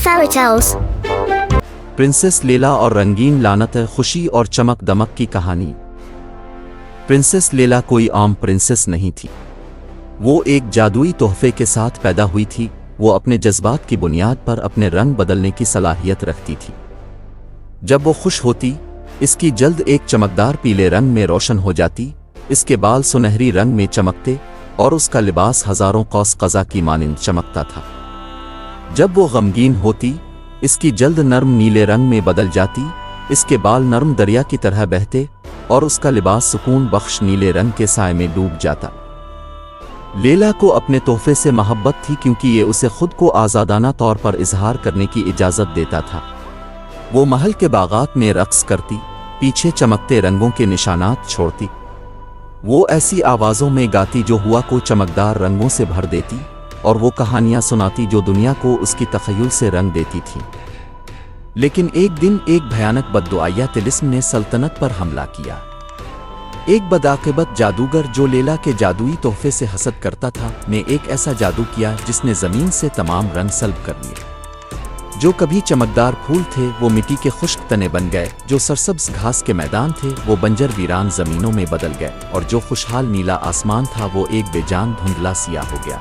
Fairy Tales। Princess लेला और रंगीन लानत खुशी और चमक दमक की कहानी। प्रिंसेस लेला कोई आम प्रिंसेस नहीं थी। वो एक जादुई तोहफे के साथ पैदा हुई थी। वो अपने जज्बात की बुनियाद पर अपने रंग बदलने की सलाहियत रखती थी। जब वो खुश होती, इसकी जल्द एक चमकदार पीले रंग में रोशन हो जाती, इसके बाल सुनहरी रंग में चमकते और उसका लिबास हजारों कौस कज़ा की मानिंद चमकता था। जब वो गमगीन होती, इसकी जल्द नर्म नीले रंग में बदल जाती, इसके बाल नर्म दरिया की तरह बहते और उसका लिबास सुकून बख्श नीले रंग के साए में डूब जाता। लेला को अपने तोहफे से मोहब्बत थी क्योंकि ये उसे खुद को आज़ादाना तौर पर इजहार करने की इजाज़त देता था। वो महल के बागात में रक्स करती, पीछे चमकते रंगों के निशानात छोड़ती। वो ऐसी आवाज़ों में गाती जो हुआ को चमकदार रंगों से भर देती, और वो कहानियाँ सुनाती जो दुनिया को उसकी तख़य्युल से रंग देती थी। लेकिन एक दिन एक भयानक बद्दुआया तिलिस्म ने सल्तनत पर हमला किया। एक बदआक़िबत जादूगर जो लेला के जादुई तोहफे से हसद करता था, ने एक ऐसा जादू किया जिसने ज़मीन से तमाम रंग सल्ब कर लिए। जो कभी चमकदार फूल थे वो मिट्टी के खुश्क तने बन गए, जो सरसब्ज़ घास के मैदान थे वो बंजर वीरान ज़मीनों में बदल गए, और जो खुशहाल नीला आसमान था वो एक बेजान धुंधला सियाह हो गया।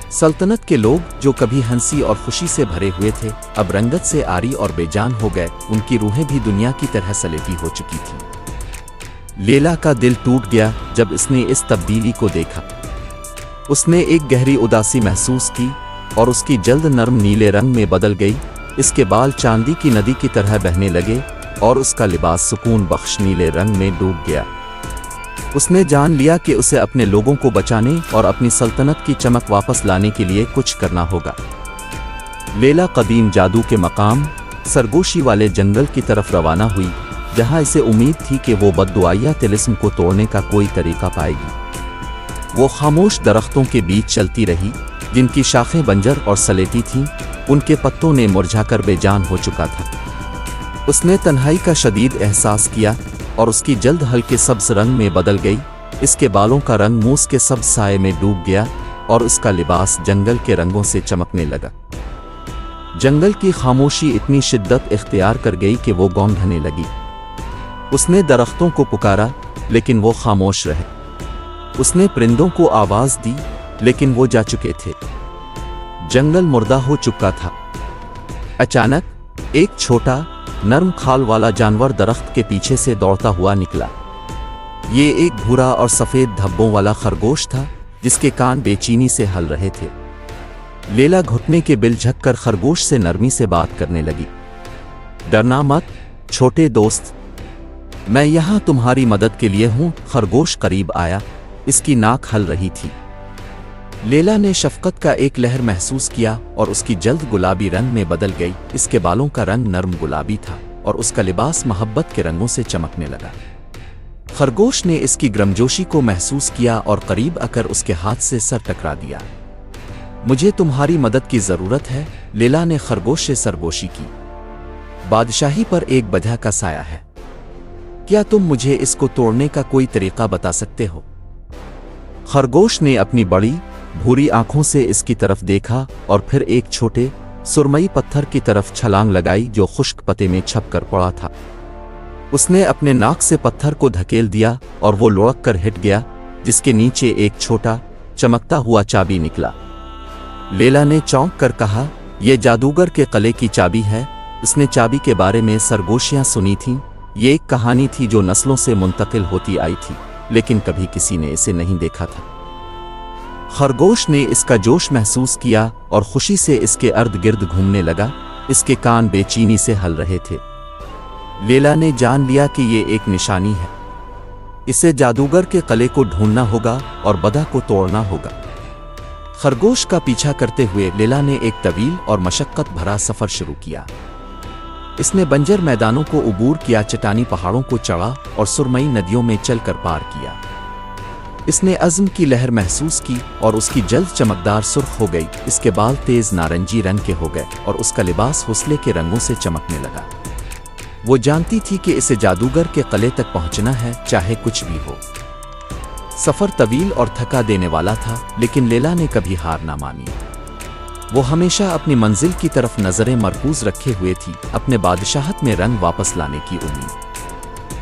सल्तनत के लोग जो कभी हंसी और खुशी से भरे हुए थे, अब रंगत से आरी और बेजान हो गए। उनकी रूहें भी दुनिया की तरह सलेटी हो चुकी थीं। लेला का दिल टूट गया जब इसने इस तब्दीली को देखा। उसने एक गहरी उदासी महसूस की और उसकी जल्द नर्म नीले रंग में बदल गई। इसके बाल चांदी की नदी की तरह बहने लगे और उसका लिबास सुकून बख्श नीले रंग में डूब गया। उसने जान लिया कि उसे अपने लोगों को बचाने और अपनी सल्तनत की चमक वापस लाने के लिए कुछ करना होगा। लेला कदीम जादू के मकाम सरगोशी वाले जंगल की तरफ रवाना हुई, जहां इसे उम्मीद थी कि वो बद्दुआया तिलिस्म को तोड़ने का कोई तरीका पाएगी। वो खामोश दरख्तों के बीच चलती रही, जिनकी शाखें बंजर और सलेटी थीं। उनके पत्तों ने मुरझाकर बेजान हो चुका था। उसने तन्हाई का शदीद एहसास किया और उसकी जल्द हल्के सब्ज रंग में बदल गई। इसके बालों का रंग मूस के सब्ज साए में डूब गया और उसका लिबास जंगल के रंगों से चमकने लगा। जंगल की खामोशी इतनी शिद्दत इख्तियार कर गई कि वो गौंधने लगी। उसने दरख्तों को पुकारा, लेकिन वो खामोश रहे। उसने परिंदों को आवाज दी, लेकिन वो जा चुके थे। जंगल मुर्दा हो चुका था। अचानक एक छोटा नर्म खाल वाला जानवर दरख्त के पीछे से दौड़ता हुआ निकला। ये एक भूरा और सफ़ेद धब्बों वाला खरगोश था, जिसके कान बेचैनी से हल रहे थे। लेला घुटने के बिल झककर खरगोश से नरमी से बात करने लगी। डरना मत छोटे दोस्त, मैं यहाँ तुम्हारी मदद के लिए हूँ। खरगोश करीब आया, इसकी नाक हल रही थी। लेला ने शफकत का एक लहर महसूस किया और उसकी जल्द गुलाबी रंग में बदल गई। इसके बालों का रंग नर्म गुलाबी था और उसका लिबास मोहब्बत के रंगों से चमकने लगा। खरगोश ने इसकी गर्मजोशी को महसूस किया और करीब आकर उसके हाथ से सर टकरा दिया। मुझे तुम्हारी मदद की जरूरत है, लेला ने खरगोश से सरगोशी की। बादशाही पर एक बधा का साया है, क्या तुम मुझे इसको तोड़ने का कोई तरीका बता सकते हो? खरगोश ने अपनी बड़ी भूरी आंखों से इसकी तरफ देखा और फिर एक छोटे सुरमई पत्थर की तरफ छलांग लगाई जो खुश्क पते में छप कर पड़ा था। उसने अपने नाक से पत्थर को धकेल दिया और वो लुढ़क कर हिट गया, जिसके नीचे एक छोटा चमकता हुआ चाबी निकला। लेला ने चौंक कर कहा, यह जादूगर के कले की चाबी है। उसने चाबी के बारे में सरगोशियां सुनी थीं। ये एक कहानी थी जो नस्लों से मुंतकिल होती आई थी, लेकिन कभी किसी ने इसे नहीं देखा था। खरगोश ने इसका जोश महसूस किया और खुशी से इसके अर्द गिर्द घूमने लगा। इसके कान बेचैनी से हल रहे थे। लेला ने जान लिया कि ये एक निशानी है। इसे जादूगर के कले को ढूंढना होगा और बधा को तोड़ना होगा। खरगोश का पीछा करते हुए लेला ने एक तवील और मशक्कत भरा सफर शुरू किया। इसने बंजर मैदानों को उबूर किया, चट्टानी पहाड़ों को चढ़ा और सुरमई नदियों में चलकर पार किया। इसने अज़्म की लहर महसूस की और उसकी जल्द चमकदार सुर्ख हो गई। इसके बाल तेज नारंगी रंग के हो गए और उसका लिबास हुस्ले के रंगों से चमकने लगा। वो जानती थी कि इसे जादूगर के कले तक पहुंचना है, चाहे कुछ भी हो। सफर तवील और थका देने वाला था, लेकिन लेला ने कभी हार ना मानी। وہ ہمیشہ اپنی منزل کی طرف نظریں مرکوز رکھے ہوئے تھی، اپنے بادشاہت میں رنگ واپس لانے کی امید۔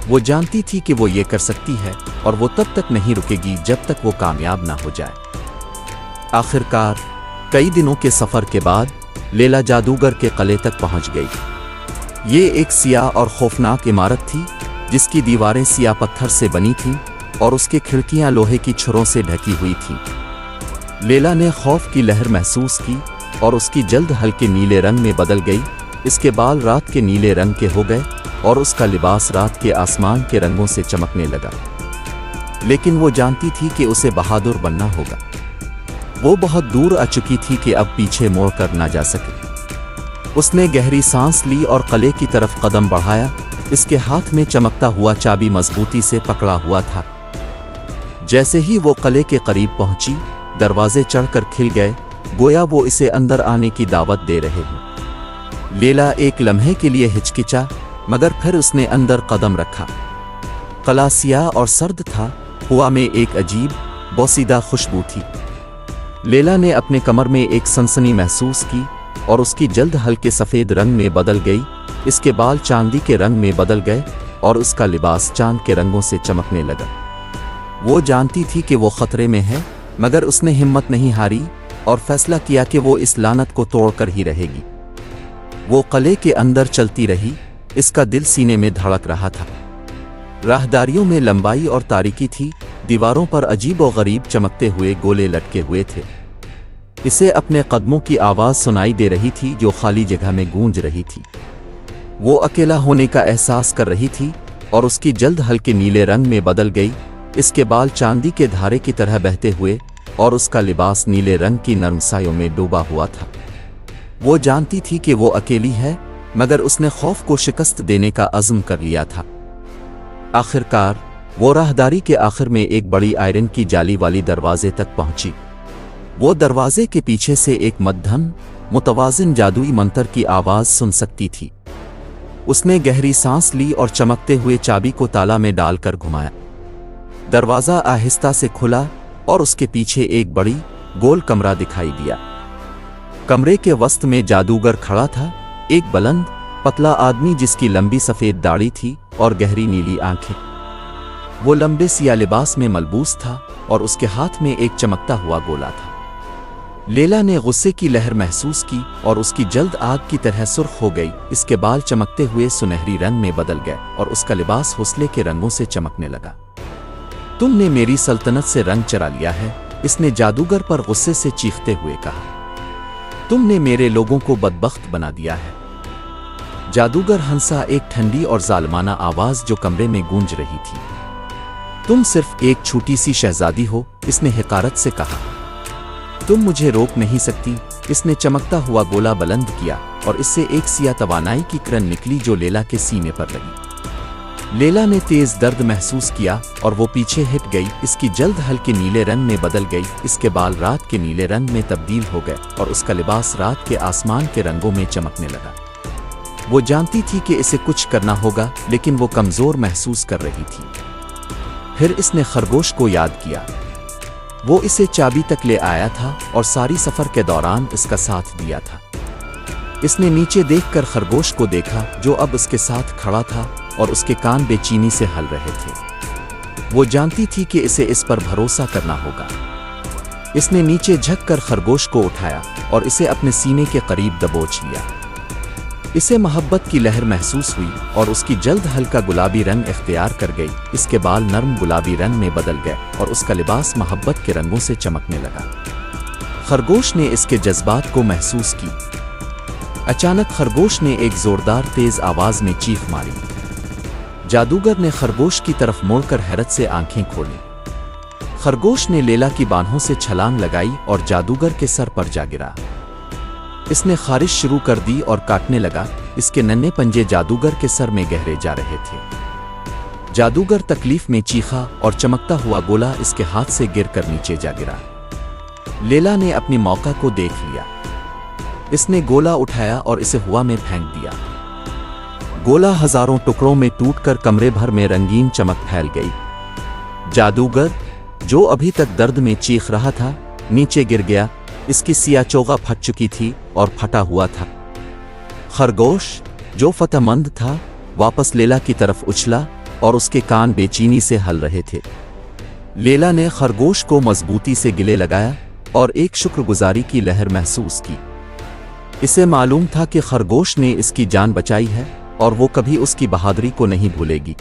وہ جانتی تھی کہ وہ یہ کر سکتی ہے، اور وہ تب تک نہیں رکے گی جب تک وہ کامیاب نہ ہو جائے۔ آخرکار کئی دنوں کے سفر کے بعد لیلا جادوگر کے قلعے تک پہنچ گئی۔ یہ ایک سیاہ اور خوفناک عمارت تھی جس کی دیواریں سیاہ پتھر سے بنی تھیں اور اس کی کھڑکیاں لوہے کی چھروں سے ڈھکی ہوئی تھیں۔ لیلا نے خوف کی لہر محسوس کی اور اس کی جلد ہلکے نیلے رنگ میں بدل گئی، اس کے بال رات کے نیلے رنگ کے ہو گئے اور اس کا لباس رات کے آسمان کے رنگوں سے چمکنے لگا۔ لیکن وہ جانتی تھی کہ اسے بہادر بننا ہوگا۔ وہ بہت دور آ چکی تھی کہ اب پیچھے موڑ کر نہ جا سکے۔ اس نے گہری سانس لی اور قلعے کی طرف قدم بڑھایا، اس کے ہاتھ میں چمکتا ہوا چابی مضبوطی سے پکڑا ہوا تھا۔ جیسے ہی وہ قلعے کے قریب پہنچی، دروازے چڑھ کر کھل گئے، گویا وہ اسے اندر آنے کی دعوت دے رہے ہوں۔ لیلا ایک لمحے کے لیے ہچکچا، مگر پھر اس نے اندر قدم رکھا۔ قلعہ سیاہ اور سرد تھا، ہوا میں ایک عجیب بوسیدہ خوشبو تھی۔ لیلا نے اپنے کمر میں ایک سنسنی محسوس کی اور اس کی جلد ہلکے سفید رنگ میں بدل گئی، اس کے بال چاندی کے رنگ میں بدل گئے اور اس کا لباس چاند کے رنگوں سے چمکنے لگا۔ وہ جانتی تھی کہ وہ خطرے میں ہے، مگر اس نے ہمت نہیں ہاری اور فیصلہ کیا کہ وہ اس لعنت کو توڑ کر ہی رہے گی۔ وہ قلعے کے اندر چلتی رہی، اس کا دل سینے میں دھڑک رہا تھا۔ راہداریوں میں لمبائی اور تاریکی تھی، دیواروں پر عجیب و غریب چمکتے ہوئے گولے لٹکے ہوئے تھے۔ اسے اپنے قدموں کی آواز سنائی دے رہی تھی جو خالی جگہ میں گونج رہی تھی۔ وہ اکیلا ہونے کا احساس کر رہی تھی اور اس کی جلد ہلکے نیلے رنگ میں بدل گئی، اس کے بال چاندی کے دھارے کی طرح بہتے ہوئے اور اس کا لباس نیلے رنگ کی نرم سایوں میں ڈوبا ہوا تھا۔ وہ جانتی تھی کہ وہ اکیلی ہے، مگر اس نے خوف کو شکست دینے کا عزم کر لیا تھا۔ آخرکار وہ راہداری کے آخر میں ایک بڑی آئرن کی جالی والی دروازے تک پہنچی۔ وہ دروازے کے پیچھے سے ایک مدھم، متوازن جادوئی منتر کی آواز سن سکتی تھی۔ اس نے گہری سانس لی اور چمکتے ہوئے چابی کو تالا میں ڈال کر گھمایا۔ دروازہ آہستہ سے کھلا اور اس کے پیچھے ایک بڑی، گول کمرہ دکھائی دیا۔ کمرے کے وسط میں جادوگر کھڑا تھا، ایک بلند، پتلا آدمی جس کی لمبی سفید داڑھی تھی اور گہری نیلی آنکھیں۔ وہ لمبے سیاہ لباس میں ملبوس تھا اور اس کے ہاتھ میں ایک چمکتا ہوا گولا تھا۔ لیلا نے غصے کی لہر محسوس کی اور اس کی جلد آگ کی طرح سرخ ہو گئی، اس کے بال چمکتے ہوئے سنہری رنگ میں بدل گئے اور اس کا لباس حوصلے کے رنگوں سے چمکنے لگا۔ تم نے میری سلطنت سے رنگ چرا لیا ہے، اس نے جادوگر پر غصے سے چیختے ہوئے کہا۔ تم نے میرے لوگوں کو بدبخت بنا دیا ہے۔ جادوگر ہنسا، ایک ٹھنڈی اور ظالمانہ آواز جو کمرے میں گونج رہی تھی۔ تم صرف ایک چھوٹی سی شہزادی ہو، اس نے حقارت سے کہا۔ تم مجھے روک نہیں سکتی۔ اس نے چمکتا ہوا گولا بلند کیا اور اس سے ایک سیاہ توانائی کی کرن نکلی جو لیلا کے سینے پر لگی۔ لیلا نے تیز درد محسوس کیا اور وہ پیچھے ہٹ گئی، اس کی جلد ہلکے نیلے رنگ میں بدل گئی، اس کے بال رات کے نیلے رنگ میں تبدیل ہو گئے اور اس کا لباس رات کے آسمان کے رنگوں میں چمکنے لگا۔ وہ جانتی تھی کہ اسے کچھ کرنا ہوگا، لیکن وہ کمزور محسوس کر رہی تھی۔ پھر اس نے خرگوش کو یاد کیا۔ وہ اسے چابی تک لے آیا تھا اور ساری سفر کے دوران اس کا ساتھ دیا تھا۔ اس نے نیچے دیکھ کر خرگوش کو دیکھا جو اب اس کے ساتھ کھڑا تھا اور اس کے کان بے چینی سے ہل رہے تھے۔ وہ جانتی تھی کہ اسے اس پر بھروسہ کرنا ہوگا۔ اس نے نیچے جھک کر خرگوش کو اٹھایا اور اسے اپنے سینے کے قریب دبوچ لیا۔ اسے محبت کی لہر محسوس ہوئی اور اس کی جلد ہلکا گلابی رنگ اختیار کر گئی، اس کے بال نرم گلابی رنگ میں بدل گئے اور اس کا لباس محبت کے رنگوں سے چمکنے لگا۔ خرگوش نے اس کے جذبات کو محسوس کی۔ اچانک خرگوش نے ایک زوردار تیز آواز میں چیخ ماری۔ جادوگر نے خرگوش کی طرف موڑ کر حیرت سے آنکھیں کھولی۔ خرگوش نے لیلا کی بانہوں سے چھلانگ لگائی اور جادوگر کے سر پر جا گرا۔ اس نے خارش شروع کر دی اور کاٹنے لگا، اس کے ننھے پنجے جادوگر کے سر میں گہرے جا رہے تھے۔ جادوگر تکلیف میں چیخا اور چمکتا ہوا گولا اس کے ہاتھ سے گر کر نیچے جا گرا۔ لیلا نے اپنی موقع کو دیکھ لیا۔ اس نے گولا اٹھایا اور اسے ہوا میں پھینک دیا۔ گولا ہزاروں ٹکڑوں میں ٹوٹ کر کمرے بھر میں رنگین چمک پھیل گئی۔ جادوگر، جو ابھی تک درد میں چیخ رہا تھا، نیچے گر گیا इसकी सियाचोगा फट चुकी थी और फटा हुआ था। खरगोश, जो फतहमंद था, वापस लैला की तरफ उछला और उसके कान बेचैनी से हल रहे थे। लैला ने खरगोश को मजबूती से गले लगाया और एक शुक्रगुजारी की लहर महसूस की। इसे मालूम था कि खरगोश ने इसकी जान बचाई है और वो कभी उसकी बहादुरी को नहीं भूलेगी।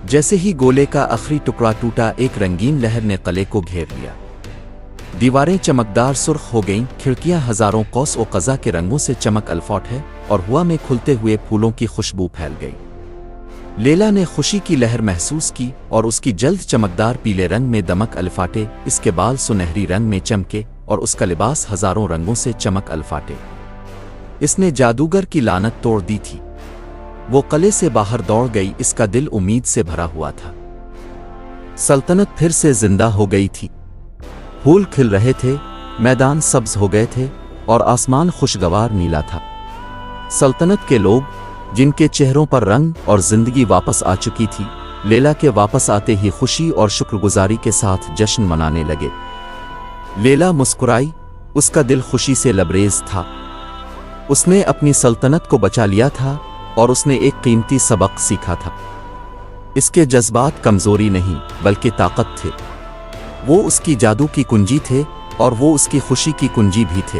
जैसे ही गोले का आखिरी टुकड़ा टूटा, एक रंगीन लहर ने किले को घेर लिया। दीवारें चमकदार सुर्ख हो गईं, खिड़कियां हजारों कौस और कज़ा के रंगों से चमक अलफौट है और हवा में खुलते हुए फूलों की खुशबू फैल गई। लैला ने खुशी की लहर महसूस की और उसकी जल्द चमकदार पीले रंग में दमक अल्फाटे, इसके बाल सुनहरी रंग में चमके और उसका लिबास हजारों रंगों से चमक अल्फाटे। इसने जादूगर की लानत तोड़ दी थी। वो किले से बाहर दौड़ गई, इसका दिल उम्मीद से भरा हुआ था। सल्तनत फिर से जिंदा हो गई थी। फूल खिल रहे थे, मैदान सब्ज हो गए थे और आसमान खुशगवार नीला था। सल्तनत के लोग, जिनके चेहरों पर रंग और जिंदगी वापस आ चुकी थी, लैला के वापस आते ही खुशी और शुक्रगुजारी के साथ जश्न मनाने लगे। लैला मुस्कुराई, उसका दिल खुशी से लबरेज था। उसने अपनी सल्तनत को बचा लिया था और उसने एक कीमती सबक सीखा था। इसके जज्बात कमजोरी नहीं बल्कि ताकत थे। वो उसकी जादू की कुंजी थे और वो उसकी खुशी की कुंजी भी थे।